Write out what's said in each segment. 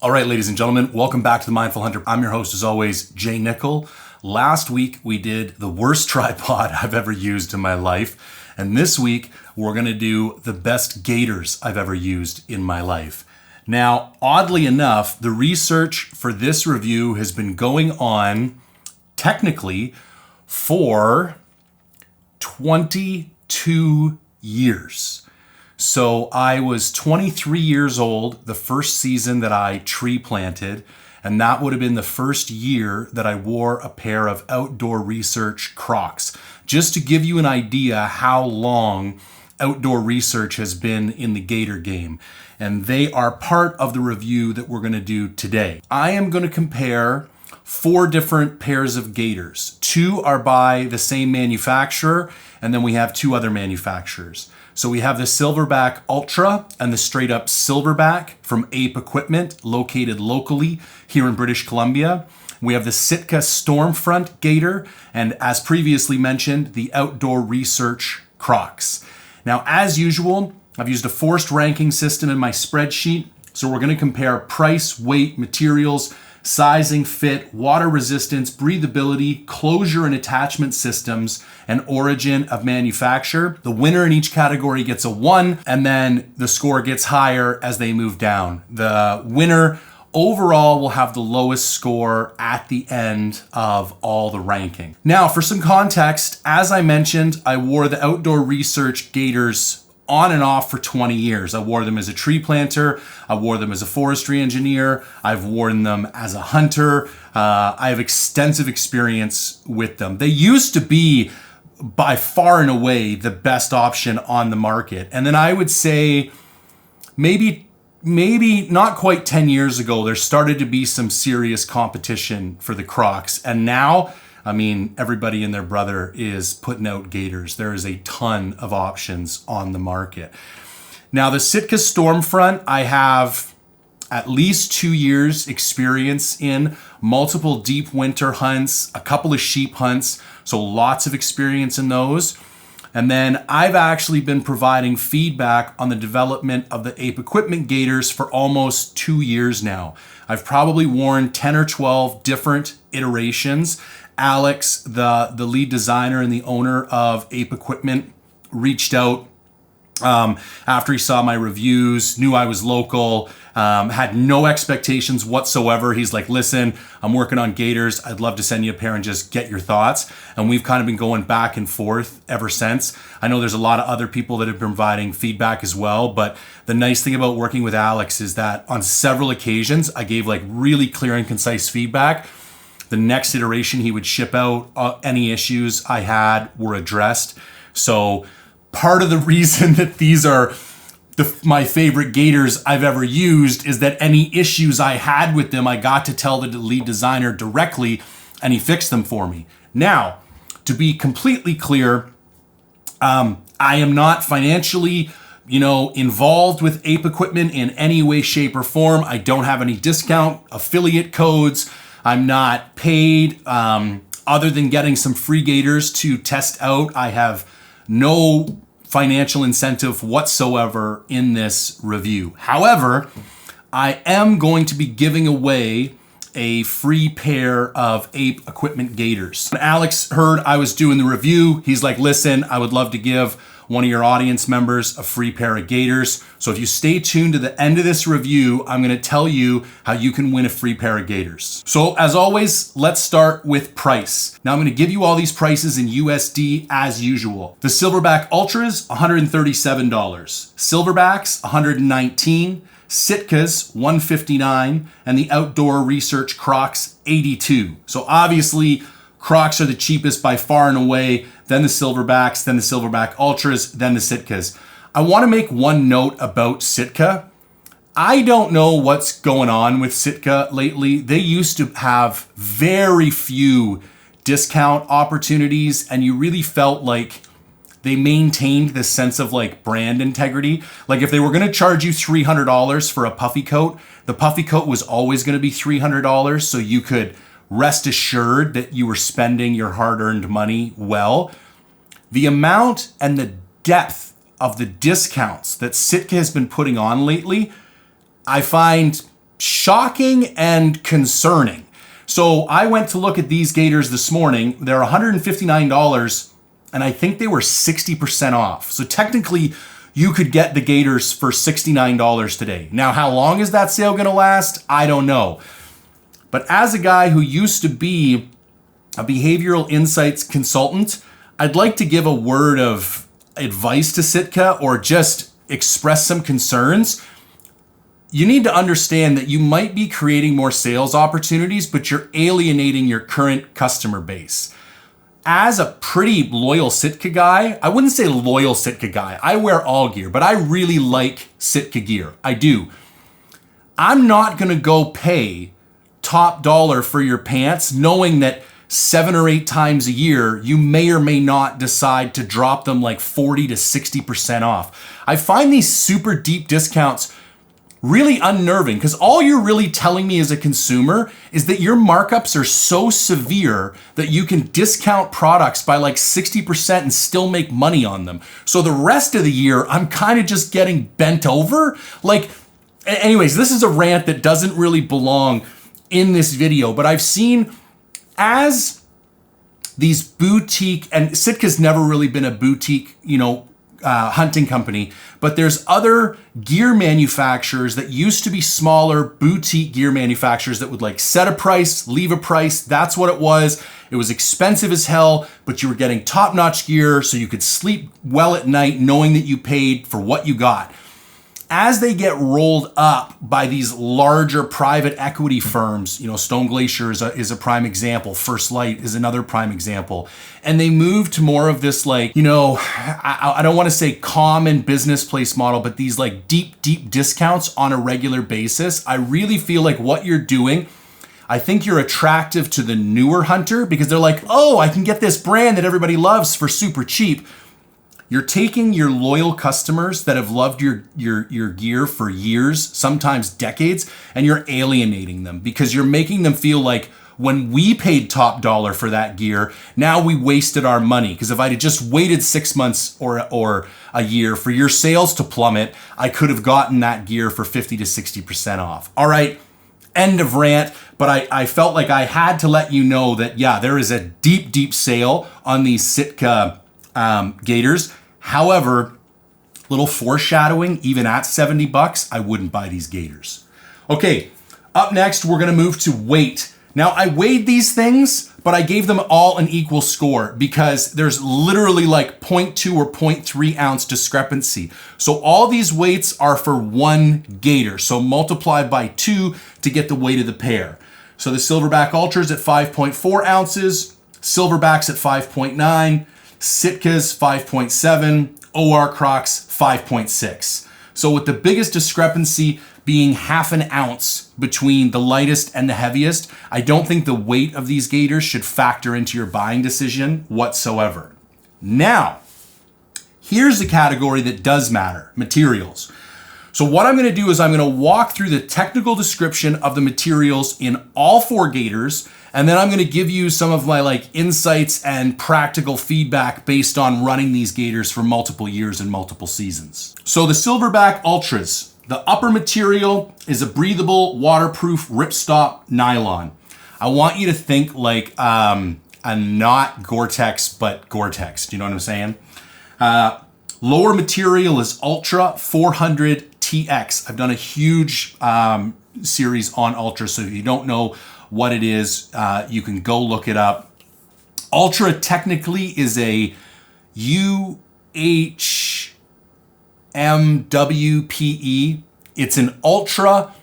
All right, ladies and gentlemen, welcome back to the Mindful Hunter. I'm your host, as always, Jay Nichol. Last week, we did the worst tripod I've ever used in my life. And this week, we're going to do the best gaiters I've ever used in my life. Now, oddly enough, the research for this review has been going on technically for 22 years. So I was 23 years old the first season that I tree planted, and that would have been the first year that I wore a pair of Outdoor Research Crocs. Just to give you an idea how long Outdoor Research has been in the gaiter game. And they are part of the review that we're going to do today. I am going to compare 4 different pairs of gaiters. 2 are by the same manufacturer, and then we have 2 other manufacturers. So we have the Silverback Ultra and the straight up Silverback from Ape Equipment, located locally here in British Columbia. We have the Sitka Stormfront Gaiter, and as previously mentioned, the Outdoor Research Crocs. Now, as usual, I've used a forced ranking system in my spreadsheet. So we're going to compare price, weight, materials, sizing, fit, water resistance, breathability, closure and attachment systems, and origin of manufacture. The winner in each category gets a 1, and then the score gets higher as they move down. The winner overall will have the lowest score at the end of all the ranking. Now, for some context, as I mentioned, I wore the Outdoor Research gaiters on and off for 20 years. I wore them as a tree planter. I wore them as a forestry engineer. I've worn them as a hunter. I have extensive experience with them. They used to be by far and away the best option on the market. And then I would say maybe not quite 10 years ago, there started to be some serious competition for the Crocs. And now, I mean, everybody and their brother is putting out gaiters. There is a ton of options on the market. Now, the Sitka Stormfront, I have at least 2 years experience in, multiple deep winter hunts, a couple of sheep hunts, so lots of experience in those. And then I've actually been providing feedback on the development of the Ape Equipment gaiters for almost 2 years now. I've probably worn 10 or 12 different iterations. Alex, the lead designer and the owner of Ape Equipment, reached out after he saw my reviews, knew I was local, had no expectations whatsoever. He's like, listen, I'm working on gaiters. I'd love to send you a pair and just get your thoughts. And we've kind of been going back and forth ever since. I know there's a lot of other people that have been providing feedback as well, but the nice thing about working with Alex is that on several occasions, I gave like really clear and concise feedback. The next iteration he would ship out, any issues I had were addressed. So part of the reason that these are my favorite gaiters I've ever used is that any issues I had with them, I got to tell the lead designer directly and he fixed them for me. Now, to be completely clear, I am not financially involved with Ape Equipment in any way, shape, or form. I don't have any discount, affiliate codes. I'm not paid other than getting some free gaiters to test out. I have no financial incentive whatsoever in this review. However, I am going to be giving away a free pair of Ape Equipment gaiters. When Alex heard I was doing the review, he's like, listen, I would love to give one of your audience members a free pair of gaiters. So if you stay tuned to the end of this review, I'm going to tell you how you can win a free pair of gaiters. So as always, let's start with price. Now I'm going to give you all these prices in USD as usual. The Silverback Ultras, $137. Silverbacks, $119. Sitkas, $159. And the Outdoor Research Crocs, $82. So obviously, Crocs are the cheapest by far and away, then the Silverbacks, then the Silverback Ultras, then the Sitkas. I want to make one note about Sitka. I don't know what's going on with Sitka lately. They used to have very few discount opportunities, and you really felt like they maintained this sense of like brand integrity. Like if they were going to charge you $300 for a puffy coat, the puffy coat was always going to be $300, so you could rest assured that you were spending your hard-earned money well. The amount and the depth of the discounts that Sitka has been putting on lately, I find shocking and concerning. So I went to look at these gaiters this morning. They're $159, and I think they were 60% off. So technically, you could get the gaiters for $69 today. Now, how long is that sale gonna last? I don't know. But as a guy who used to be a behavioral insights consultant, I'd like to give a word of advice to Sitka or just express some concerns. You need to understand that you might be creating more sales opportunities, but you're alienating your current customer base. As a pretty loyal Sitka guy, I wouldn't say loyal Sitka guy. I wear all gear, but I really like Sitka gear. I do. I'm not gonna go pay top dollar for your pants knowing that 7 or 8 times a year, you may or may not decide to drop them like 40 to 60% off. I find these super deep discounts really unnerving because all you're really telling me as a consumer is that your markups are so severe that you can discount products by like 60% and still make money on them. So the rest of the year, I'm kind of just getting bent over. Like, anyways, this is a rant that doesn't really belong in this video, but I've seen as these boutique, and Sitka's never really been a boutique, hunting company, but there's other gear manufacturers that used to be smaller boutique gear manufacturers that would like set a price, leave a price. That's what it was. It was expensive as hell, but you were getting top-notch gear so you could sleep well at night knowing that you paid for what you got. As they get rolled up by these larger private equity firms, Stone Glacier is a prime example. First Light is another prime example. And they move to more of this I don't want to say common business place model, but these like deep discounts on a regular basis. I really feel like what you're doing, I think you're attractive to the newer hunter because they're like, oh, I can get this brand that everybody loves for super cheap. You're taking your loyal customers that have loved your gear for years, sometimes decades, and you're alienating them because you're making them feel like when we paid top dollar for that gear, now we wasted our money. Because if I'd just waited 6 months or a year for your sales to plummet, I could have gotten that gear for 50 to 60% off. All right, end of rant. But I felt like I had to let you know that, yeah, there is a deep sale on these Sitka gaiters. However, little foreshadowing, even at $70, I wouldn't buy these gaiters. Okay, up next, we're gonna move to weight. Now, I weighed these things, but I gave them all an equal score because there's literally like 0.2 or 0.3 ounce discrepancy. So all these weights are for one gaiter. So multiply by 2 to get the weight of the pair. So the Silverback Ultra's at 5.4 ounces, Silverback's at 5.9, Sitka's 5.7, OR Crocs 5.6. So with the biggest discrepancy being half an ounce between the lightest and the heaviest, I don't think the weight of these gaiters should factor into your buying decision whatsoever. Now, here's the category that does matter, materials. So what I'm gonna do is I'm gonna walk through the technical description of the materials in all 4 gaiters, and then I'm gonna give you some of my insights and practical feedback based on running these gaiters for multiple years and multiple seasons. So the Silverback Ultras, the upper material is a breathable, waterproof ripstop nylon. I want you to think like a not Gore-Tex, but Gore-Tex. Do you know what I'm saying? Lower material is Ultra 400 TX. I've done a huge series on Ultra, so if you don't know what it is, you can go look it up. Ultra technically is a UHMWPE. It's an ultra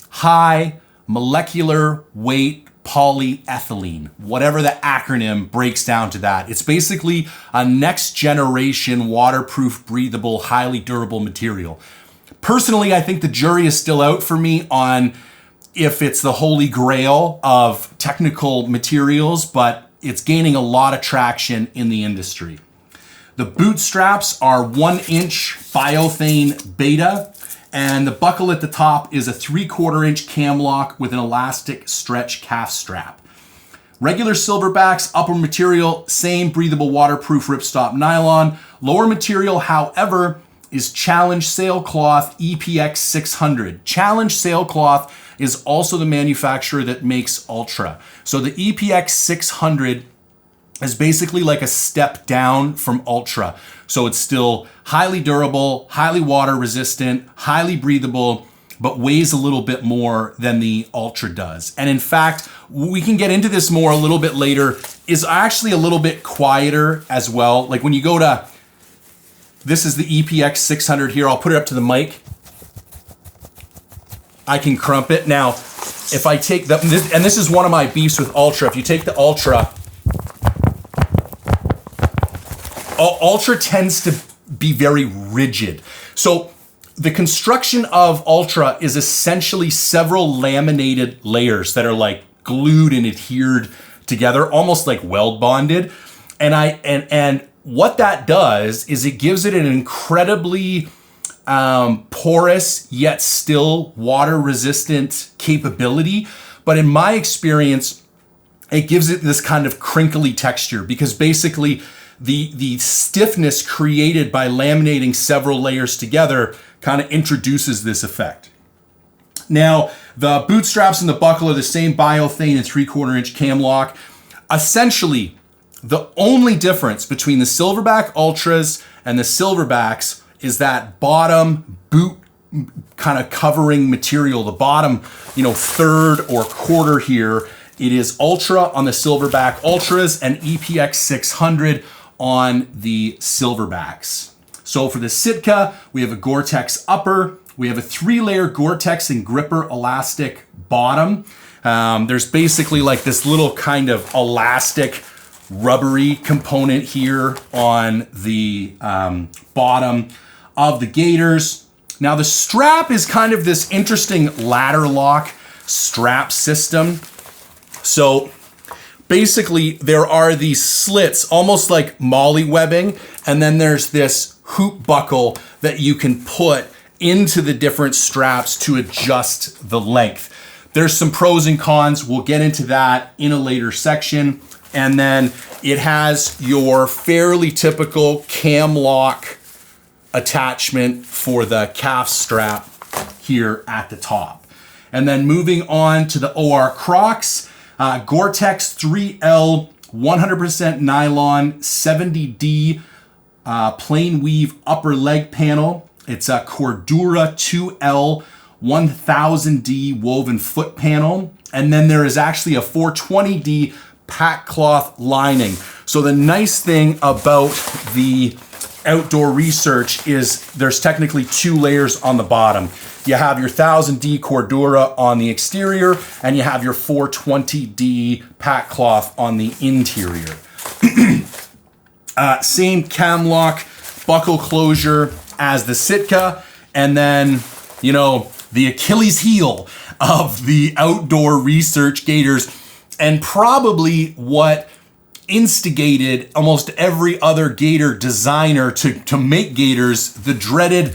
high molecular weight polyethylene, whatever the acronym breaks down to that. It's basically a next generation waterproof, breathable, highly durable material. Personally, I think the jury is still out for me on if it's the holy grail of technical materials, but it's gaining a lot of traction in the industry. The boot straps are 1-inch biothane beta, and the buckle at the top is a 3/4 inch cam lock with an elastic stretch calf strap. Regular Silverbacks, upper material, same breathable waterproof ripstop nylon. Lower material, however, is Challenge Sailcloth EPX 600. Challenge Sailcloth is also the manufacturer that makes Ultra. So the EPX 600 is basically like a step down from Ultra. So it's still highly durable, highly water resistant, highly breathable, but weighs a little bit more than the Ultra does. And in fact, we can get into this more a little bit later, is actually a little bit quieter as well. Like when you go to, this is the EPX 600 here. I'll put it up to the mic. I can crump it. Now, if I take the, and this is one of my beefs with Ultra. If you take the Ultra, Ultra tends to be very rigid. So the construction of Ultra is essentially several laminated layers that are like glued and adhered together, almost like weld bonded. And what that does is it gives it an incredibly porous yet still water resistant capability. But in my experience, it gives it this kind of crinkly texture because basically the stiffness created by laminating several layers together kind of introduces this effect. Now, the bootstraps and the buckle are the same biothane and 3/4 inch cam lock. Essentially, the only difference between the Silverback Ultras and the Silverbacks is that bottom boot kind of covering material, the bottom, third or quarter here. It is Ultra on the Silverback Ultras and EPX 600 on the Silverbacks. So for the Sitka, we have a Gore-Tex upper. We have a 3-layer Gore-Tex and gripper elastic bottom. There's basically like this little kind of elastic rubbery component here on the bottom of the Gaiters. Now the strap is kind of this interesting ladder lock strap system. So basically there are these slits almost like molly webbing, and then there's this hoop buckle that you can put into the different straps to adjust the length. There's some pros and cons. We'll get into that in a later section. And then it has your fairly typical cam lock attachment for the calf strap here at the top. And then moving on to the OR Crocs, Gore-Tex 3L 100% nylon 70D plain weave upper leg panel. It's a Cordura 2L 1000D woven foot panel. And then there is actually a 420D pack cloth lining. So the nice thing about the Outdoor Research is there's technically 2 layers on the bottom. You have your 1000D Cordura on the exterior, and you have your 420D pack cloth on the interior. Same cam lock buckle closure as the Sitka, and then, the Achilles heel of the Outdoor Research Gaiters, and probably what instigated almost every other Gaiter designer to make Gaiters, the dreaded,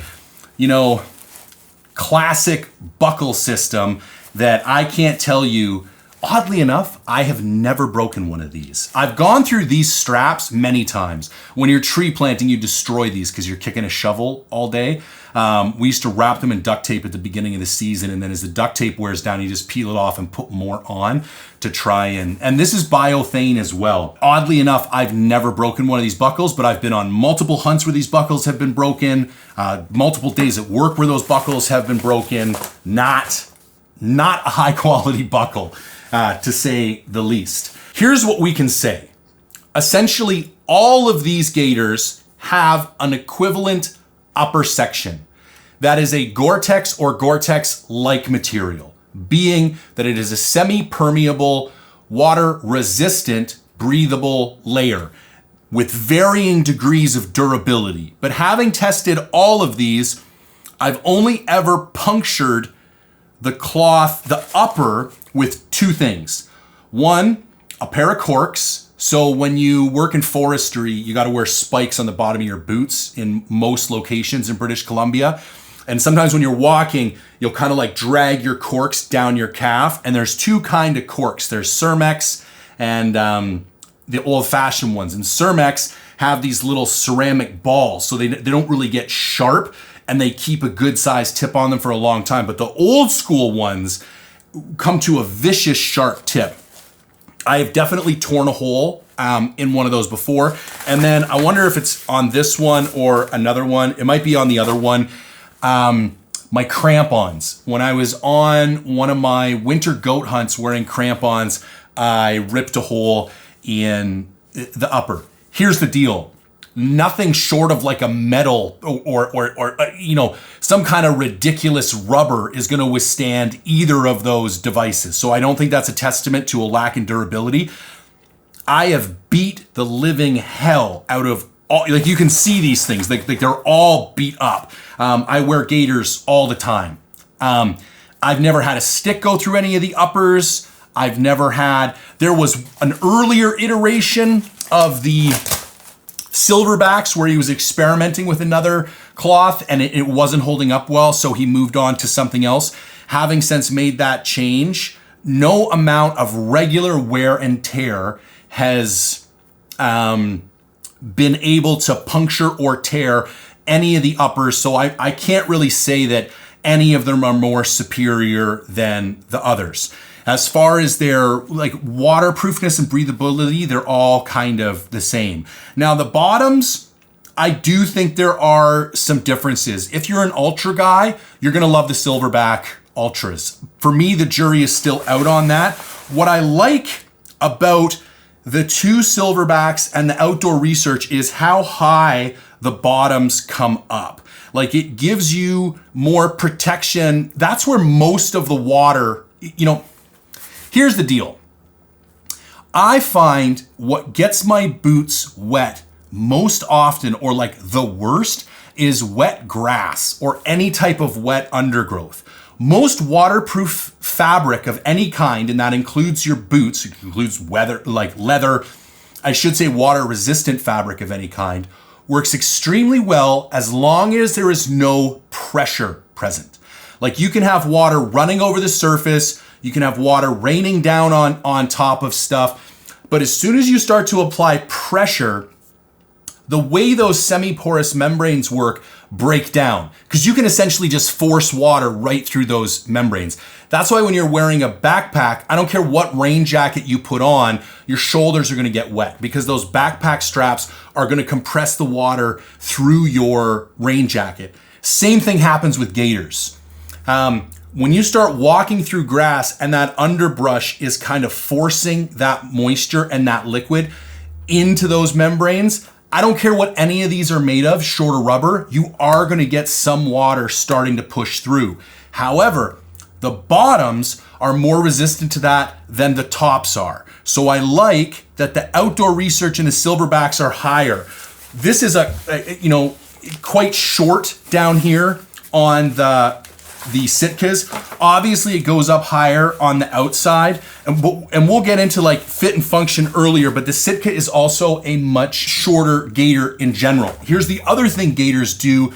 classic buckle system that I can't tell you. Oddly enough, I have never broken one of these. I've gone through these straps many times. When you're tree planting, you destroy these because you're kicking a shovel all day. We used to wrap them in duct tape at the beginning of the season, and then as the duct tape wears down, you just peel it off and put more on to try and this is biothane as well. Oddly enough, I've never broken one of these buckles, but I've been on multiple hunts where these buckles have been broken, multiple days at work where those buckles have been broken. Not a high quality buckle. To say the least. Here's what we can say. Essentially, all of these Gaiters have an equivalent upper section. That is a Gore-Tex or Gore-Tex-like material, being that it is a semi-permeable, water-resistant, breathable layer with varying degrees of durability. But having tested all of these, I've only ever punctured the cloth, the upper, with 2 things. 1, a pair of corks. So when you work in forestry, you got to wear spikes on the bottom of your boots in most locations in British Columbia. And sometimes when you're walking, you'll kind of like drag your corks down your calf. And there's 2 kind of corks. There's Cermex and the old-fashioned ones. And Cermex have these little ceramic balls, so they don't really get sharp, and they keep a good size tip on them for a long time. But the old school ones come to a vicious sharp tip. I have definitely torn a hole in one of those before. And then I wonder if it's on this one or another one. It might be on the other one. My crampons. When I was on one of my winter goat hunts wearing crampons, I ripped a hole in the upper. Here's the deal. Nothing short of like a metal or some kind of ridiculous rubber is going to withstand either of those devices. So I don't think that's a testament to a lack in durability. I have beat the living hell out of all, like you can see these things, like they're all beat up. I wear gaiters all the time. I've never had a stick go through any of the uppers. There was an earlier iteration of the silverbacks where he was experimenting with another cloth and it wasn't holding up well, so he moved on to something else. Having since made that change, no amount of regular wear and tear has been able to puncture or tear any of the uppers, so I can't really say that any of them are more superior than the others. As far as their like waterproofness and breathability, they're all kind of the same. Now the bottoms, I do think there are some differences. If you're an ultra guy, you're gonna love the Silverback Ultras. For me, the jury is still out on that. What I like about the two Silverbacks and the outdoor research is how high the bottoms come up. Like it gives you more protection. That's where most of the water, here's the deal. I find what gets my boots wet most often, or like the worst, is wet grass or any type of wet undergrowth. Most waterproof fabric of any kind, and that includes your boots, it includes leather, I should say water resistant fabric of any kind, works extremely well as long as there is no pressure present. Like you can have water running over the surface, you can have water raining down on top of stuff, but as soon as you start to apply pressure, the way those semi-porous membranes work break down because you can essentially just force water right through those membranes. That's why when you're wearing a backpack, I don't care what rain jacket you put on, your shoulders are going to get wet because those backpack straps are going to compress the water through your rain jacket. Same thing happens with gaiters. When you start walking through grass and that underbrush is kind of forcing that moisture and that liquid into those membranes, I don't care what any of these are made of, short of rubber, you are going to get some water starting to push through. However, the bottoms are more resistant to that than the tops are. So I like that the outdoor research and the Silverbacks are higher. This is quite short down here on the Sitkas. Obviously it goes up higher on the outside and we'll get into like fit and function earlier, but the Sitka is also a much shorter gaiter in general. Here's the other thing gaiters do.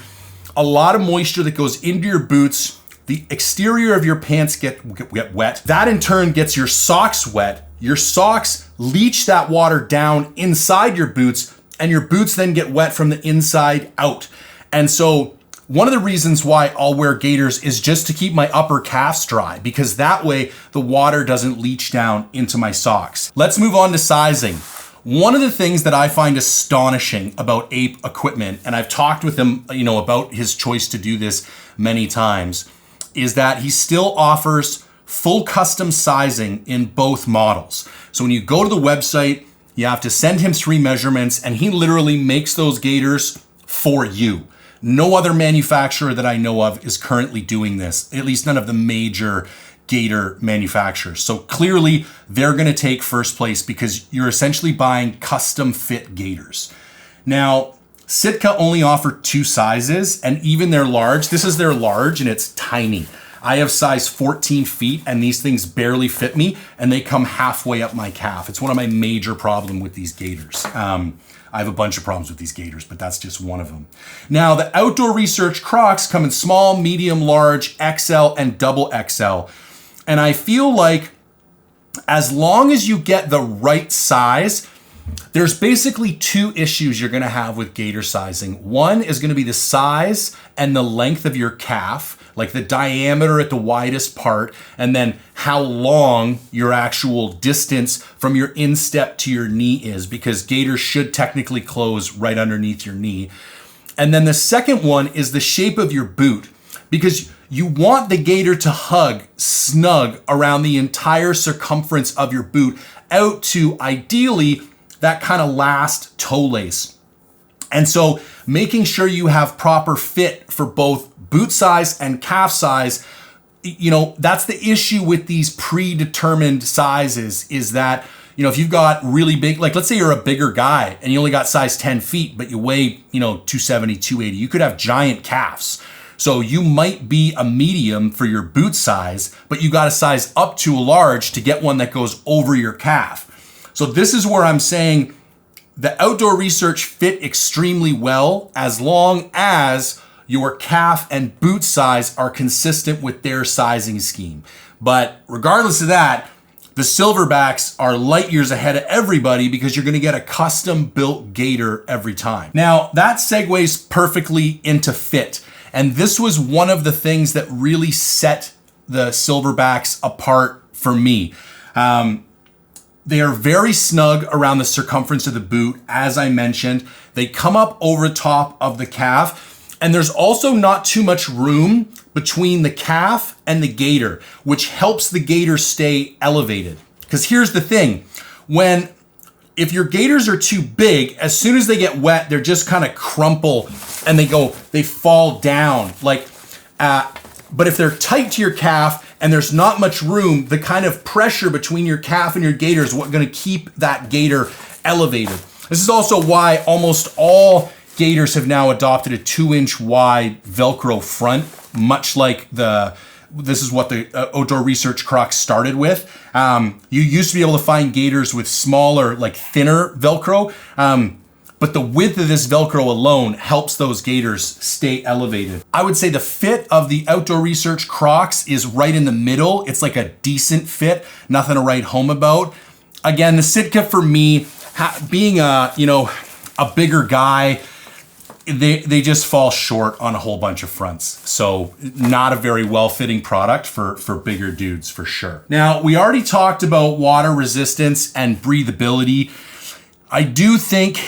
A lot of moisture that goes into your boots, the exterior of your pants get wet. That in turn gets your socks wet. Your socks leach that water down inside your boots and your boots then get wet from the inside out. And so one of the reasons why I'll wear gaiters is just to keep my upper calves dry because that way the water doesn't leach down into my socks. Let's move on to sizing. One of the things that I find astonishing about Ape equipment, and I've talked with him, about his choice to do this many times, is that he still offers full custom sizing in both models. So when you go to the website, you have to send him 3 measurements and he literally makes those gaiters for you. No other manufacturer that I know of is currently doing this, at least none of the major gaiter manufacturers. So clearly they're going to take first place because you're essentially buying custom fit gaiters. Now, Sitka only offer 2 sizes and even their large, this is their large and it's tiny. I have size 14 feet and these things barely fit me and they come halfway up my calf. It's one of my major problems with these gaiters. I have a bunch of problems with these gaiters, but that's just one of them. Now, the outdoor research Crocs come in small, medium, large, XL, and double XL. And I feel like as long as you get the right size, there's basically two issues you're going to have with gaiter sizing. One is going to be the size and the length of your calf, like the diameter at the widest part, and then how long your actual distance from your instep to your knee is, because gaiters should technically close right underneath your knee. And then the second one is the shape of your boot, because you want the gaiter to hug snug around the entire circumference of your boot out to ideally that kind of last toe lace. And so making sure you have proper fit for both boot size and calf size, that's the issue with these predetermined sizes, is that, if you've got really big, like let's say you're a bigger guy and you only got size 10 feet, but you weigh, 270, 280, you could have giant calves. So you might be a medium for your boot size, but you got to size up to a large to get one that goes over your calf. So this is where I'm saying the outdoor research fit extremely well as long as your calf and boot size are consistent with their sizing scheme. But regardless of that, the silverbacks are light years ahead of everybody because you're going to get a custom built gaiter every time. Now that segues perfectly into fit. And this was one of the things that really set the silverbacks apart for me. They are very snug around the circumference of the boot, as I mentioned. They come up over top of the calf, and there's also not too much room between the calf and the gaiter, which helps the gaiter stay elevated. Because here's the thing, if your gaiters are too big, as soon as they get wet, they're just kind of crumple and they fall down. But if they're tight to your calf and there's not much room, the kind of pressure between your calf and your gaiter is what's going to keep that gaiter elevated. This is also why almost all gaiters have now adopted a 2-inch wide Velcro front, much like this is what the outdoor research Crocs started with. You used to be able to find gaiters with smaller, thinner Velcro, but the width of this Velcro alone helps those gaiters stay elevated. I would say the fit of the outdoor research Crocs is right in the middle. It's like a decent fit, nothing to write home about. Again, the Sitka for me, being a bigger guy, they just fall short on a whole bunch of fronts. So not a very well-fitting product for bigger dudes for sure. Now, we already talked about water resistance and breathability. I do think,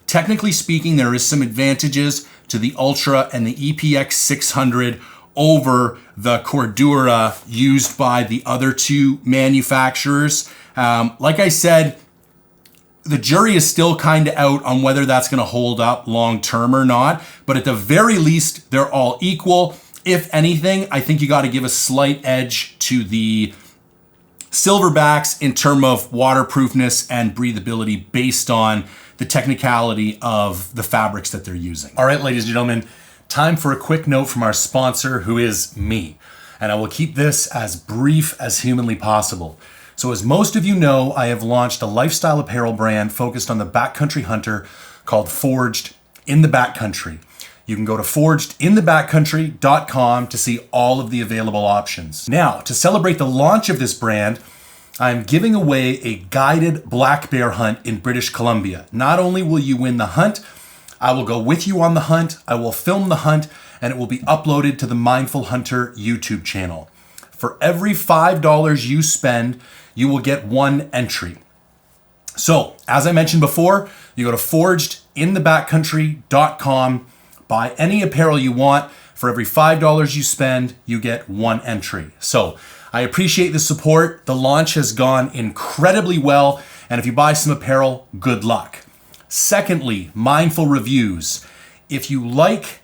technically speaking, there is some advantages to the Ultra and the EPX 600 over the Cordura used by the other two manufacturers. Like I said, the jury is still kind of out on whether that's going to hold up long term or not. But at the very least, they're all equal. If anything, I think you got to give a slight edge to the silverbacks in terms of waterproofness and breathability based on the technicality of the fabrics that they're using. All right, ladies and gentlemen, time for a quick note from our sponsor, who is me. And I will keep this as brief as humanly possible. So as most of you know, I have launched a lifestyle apparel brand focused on the backcountry hunter called Forged in the Backcountry. You can go to forgedinthebackcountry.com to see all of the available options. Now, to celebrate the launch of this brand, I'm giving away a guided black bear hunt in British Columbia. Not only will you win the hunt, I will go with you on the hunt, I will film the hunt, and it will be uploaded to the Mindful Hunter YouTube channel. For every $5 you spend, you will get one entry. So, as I mentioned before, you go to forgedinthebackcountry.com, buy any apparel you want. For every $5 you spend, you get one entry. So I appreciate the support. The launch has gone incredibly well. And if you buy some apparel, good luck. Secondly, mindful reviews. If you like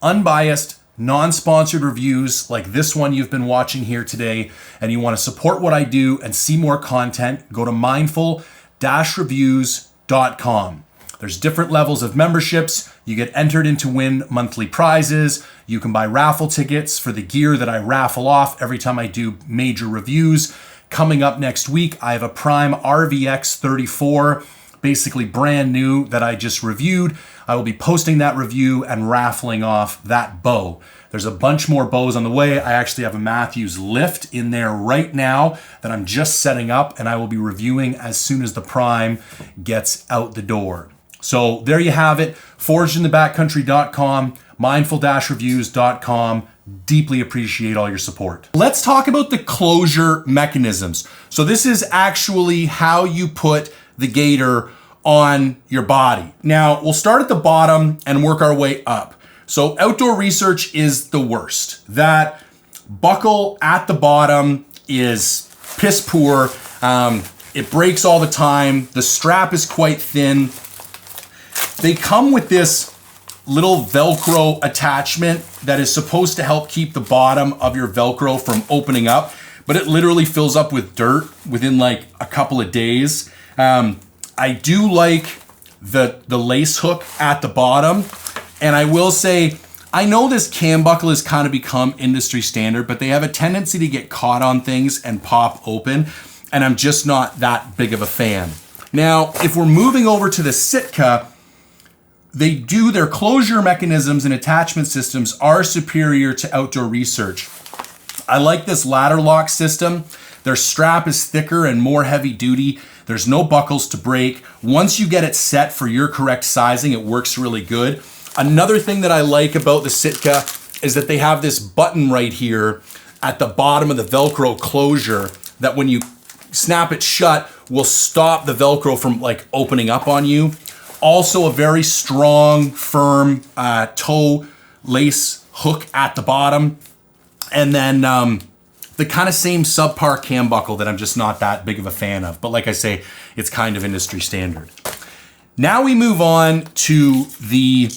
unbiased, non-sponsored reviews like this one you've been watching here today, and you want to support what I do and see more content, go to mindful-reviews.com. There's different levels of memberships. You get entered in to win monthly prizes. You can buy raffle tickets for the gear that I raffle off every time I do major reviews. Coming up next week, I have a Prime RVX 34 basically brand new that I just reviewed. I will be posting that review and raffling off that bow. There's a bunch more bows on the way. I actually have a Matthews Lift in there right now that I'm just setting up, and I will be reviewing as soon as the prime gets out the door. So there you have it, foragedinthebackcountry.com, mindful-reviews.com. Deeply appreciate all your support. Let's talk about the closure mechanisms. So this is actually how you put the gaiter on your body. Now, we'll start at the bottom and work our way up. So outdoor research is the worst. That buckle at the bottom is piss poor. It breaks all the time. The strap is quite thin. They come with this little Velcro attachment that is supposed to help keep the bottom of your Velcro from opening up, but it literally fills up with dirt within like a couple of days. I do like the lace hook at the bottom. And I will say, I know this cam buckle has kind of become industry standard, but they have a tendency to get caught on things and pop open. And I'm just not that big of a fan. Now, if we're moving over to the Sitka, their closure mechanisms and attachment systems are superior to outdoor research. I like this ladder lock system. Their strap is thicker and more heavy duty. There's no buckles to break. Once you get it set for your correct sizing, it works really good. Another thing that I like about the Sitka is that they have this button right here at the bottom of the Velcro closure that when you snap it shut will stop the Velcro from like opening up on you. Also a very strong, firm toe lace hook at the bottom. And then the kind of same subpar cam buckle that I'm just not that big of a fan of. But like I say, it's kind of industry standard. Now we move on to the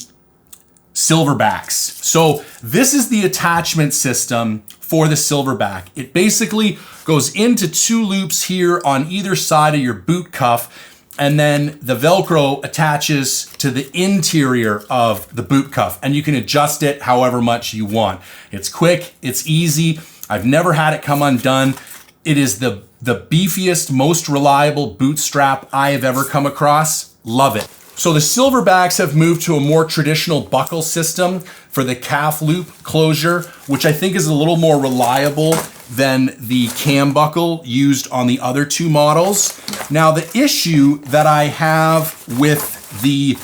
silverbacks. So this is the attachment system for the silverback. It basically goes into two loops here on either side of your boot cuff, and then the Velcro attaches to the interior of the boot cuff, and you can adjust it however much you want. It's quick, it's easy. I've never had it come undone. It is the beefiest, most reliable boot strap I have ever come across. Love it. So the silverbacks have moved to a more traditional buckle system for the calf loop closure, which I think is a little more reliable than the cam buckle used on the other two models. Now, the issue that I have with the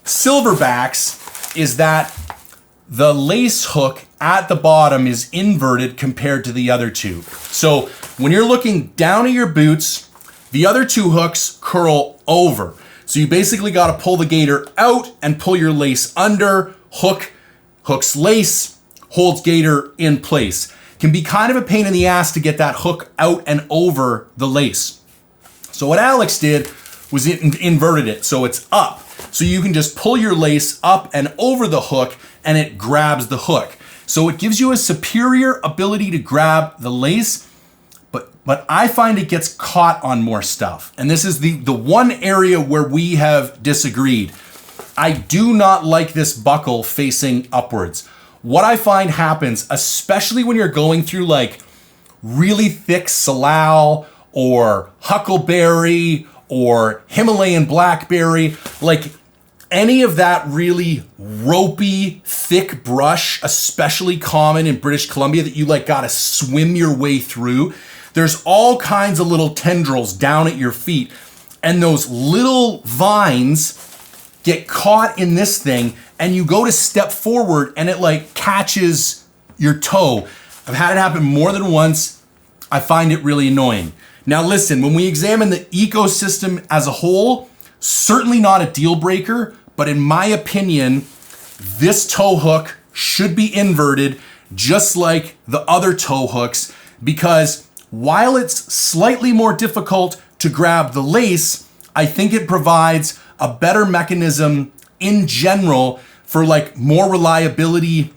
silverbacks is that the lace hook at the bottom is inverted compared to the other two. So when you're looking down at your boots, the other two hooks curl over. So you basically got to pull the gaiter out and pull your lace under. Hooks lace, holds gaiter in place. Can be kind of a pain in the ass to get that hook out and over the lace. So what Alex did was it inverted it so it's up. So you can just pull your lace up and over the hook and it grabs the hook. So it gives you a superior ability to grab the lace, but I find it gets caught on more stuff. And this is the one area where we have disagreed. I do not like this buckle facing upwards. What I find happens, especially when you're going through like really thick salal or huckleberry or Himalayan blackberry, like any of that really ropey, thick brush, especially common in British Columbia that you like gotta swim your way through. There's all kinds of little tendrils down at your feet, and those little vines get caught in this thing, and you go to step forward and it like catches your toe. I've had it happen more than once. I find it really annoying. Now listen, when we examine the ecosystem as a whole, certainly not a deal breaker, but in my opinion, this toe hook should be inverted just like the other toe hooks, because while it's slightly more difficult to grab the lace, I think it provides a better mechanism in general for like more reliability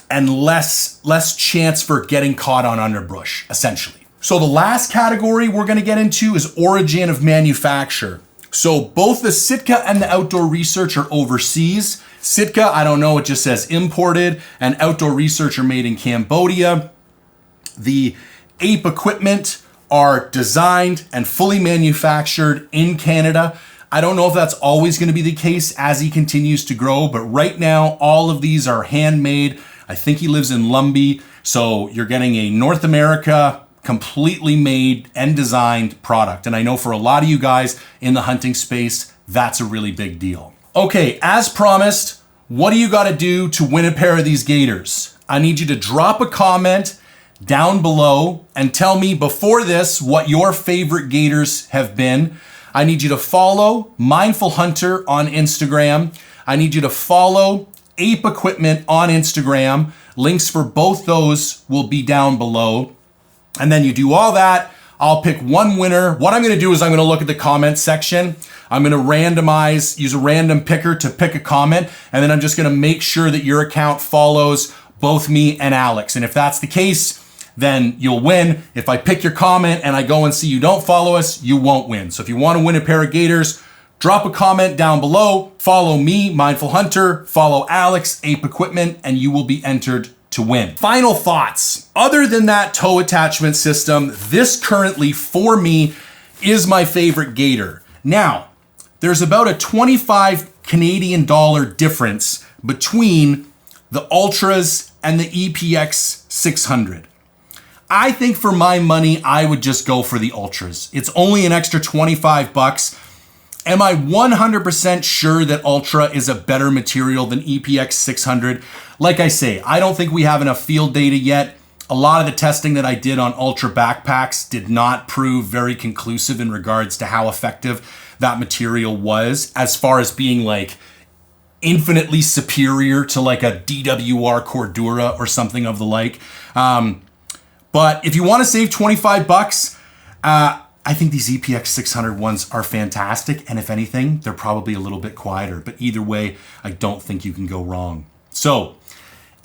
and less chance for getting caught on underbrush, essentially. So the last category we're gonna get into is origin of manufacture. So both the Sitka and the Outdoor Research are overseas. Sitka, I don't know, it just says imported, and Outdoor Research are made in Cambodia. The Ape equipment are designed and fully manufactured in Canada. I don't know if that's always going to be the case as he continues to grow, but right now all of these are handmade. I think he lives in Lumbee, so you're getting a North America completely made and designed product. And I know for a lot of you guys in the hunting space, that's a really big deal. Okay, as promised, what do you got to do to win a pair of these gaiters? I need you to drop a comment down below and tell me before this what your favorite gaiters have been. I need you to follow Mindful Hunter on Instagram. I need you to follow Ape Equipment on Instagram. Links for both those will be down below. And then you do all that. I'll pick one winner. What I'm going to do is I'm going to look at the comment section. I'm going to randomize, use a random picker to pick a comment. And then I'm just going to make sure that your account follows both me and Alex. And if that's the case, then you'll win. If I pick your comment and I go and see you don't follow us, you won't win. So if you want to win a pair of gaiters, drop a comment down below, follow me, Mindful Hunter, follow Alex, Ape Equipment, and you will be entered to win. Final thoughts. Other than that toe attachment system, this currently for me is my favorite gaiter. Now, there's about a 25 Canadian dollar difference between the Ultras and the EPX 600. I think for my money, I would just go for the Ultras. It's only an extra 25 bucks. Am I 100% sure that Ultra is a better material than EPX 600? Like I say, I don't think we have enough field data yet. A lot of the testing that I did on Ultra backpacks did not prove very conclusive in regards to how effective that material was, as far as being like infinitely superior to like a DWR Cordura or something of the like. But if you want to save 25 bucks, I think these EPX 600 ones are fantastic. And if anything, they're probably a little bit quieter. But either way, I don't think you can go wrong. So,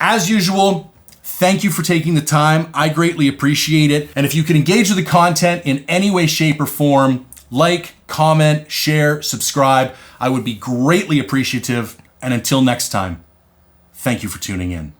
as usual, thank you for taking the time. I greatly appreciate it. And if you can engage with the content in any way, shape, or form, like, comment, share, subscribe, I would be greatly appreciative. And until next time, thank you for tuning in.